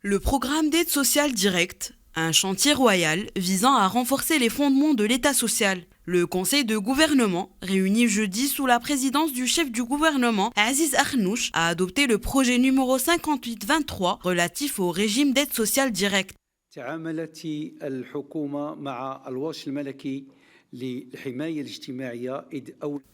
Le programme d'aide sociale directe, un chantier royal visant à renforcer les fondements de l'État social. Le conseil de gouvernement, réuni jeudi sous la présidence du chef du gouvernement, Aziz Akhnouch, a adopté le projet numéro 5823 relatif au régime d'aide sociale directe.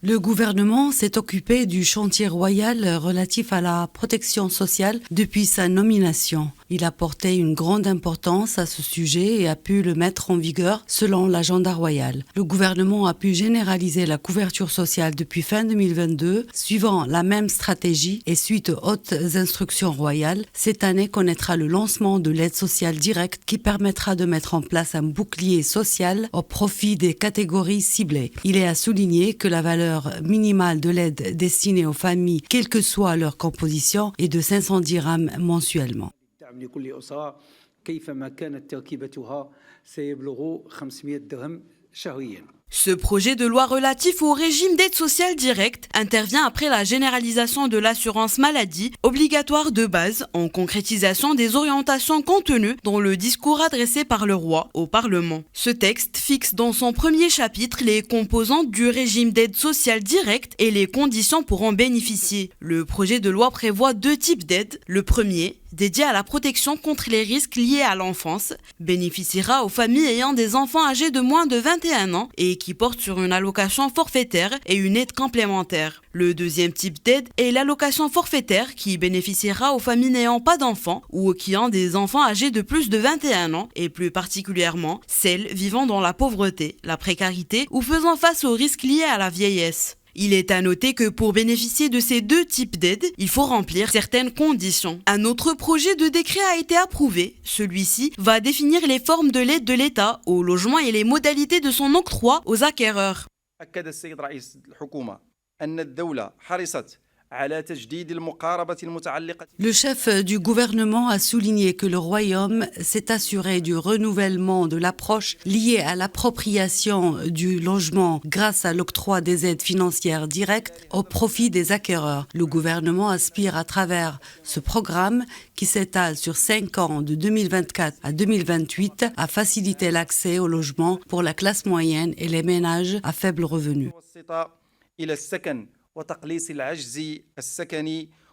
Le gouvernement s'est occupé du chantier royal relatif à la protection sociale depuis sa nomination. Il a porté une grande importance à ce sujet et a pu le mettre en vigueur selon l'agenda royal. Le gouvernement a pu généraliser la couverture sociale depuis fin 2022, suivant la même stratégie et suite aux hautes instructions royales. Cette année connaîtra le lancement de l'aide sociale directe qui permettra de mettre en place un bouclier social au profit des catégories ciblées. Il est à souligner que la valeur minimale de l'aide destinée aux familles, quelle que soit leur composition, est de 500 dirhams mensuellement. Ce projet de loi relatif au régime d'aide sociale directe intervient après la généralisation de l'assurance maladie obligatoire de base en concrétisation des orientations contenues dans le discours adressé par le roi au Parlement. Ce texte fixe dans son premier chapitre les composantes du régime d'aide sociale directe et les conditions pour en bénéficier. Le projet de loi prévoit deux types d'aides. Le premier, dédié à la protection contre les risques liés à l'enfance, bénéficiera aux familles ayant des enfants âgés de moins de 21 ans et qui portent sur une allocation forfaitaire et une aide complémentaire. Le deuxième type d'aide est l'allocation forfaitaire qui bénéficiera aux familles n'ayant pas d'enfants ou qui ont des enfants âgés de plus de 21 ans et plus particulièrement celles vivant dans la pauvreté, la précarité ou faisant face aux risques liés à la vieillesse. Il est à noter que pour bénéficier de ces deux types d'aides, il faut remplir certaines conditions. Un autre projet de décret a été approuvé. Celui-ci va définir les formes de l'aide de l'État au logement et les modalités de son octroi aux acquéreurs. Le chef du gouvernement a souligné que le royaume s'est assuré du renouvellement de l'approche liée à l'appropriation du logement grâce à l'octroi des aides financières directes au profit des acquéreurs. Le gouvernement aspire à travers ce programme qui s'étale sur 5 ans de 2024 à 2028 à faciliter l'accès au logement pour la classe moyenne et les ménages à faible revenu.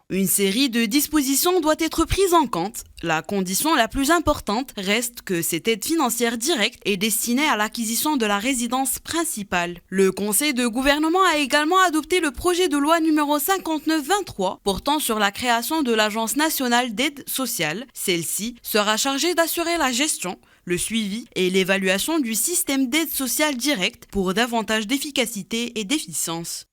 Une série de dispositions doit être prise en compte. La condition la plus importante reste que cette aide financière directe est destinée à l'acquisition de la résidence principale. Le conseil de gouvernement a également adopté le projet de loi numéro 5923 portant sur la création de l'Agence nationale d'aide sociale. Celle-ci sera chargée d'assurer la gestion, le suivi et l'évaluation du système d'aide sociale directe pour davantage d'efficacité et d'efficience.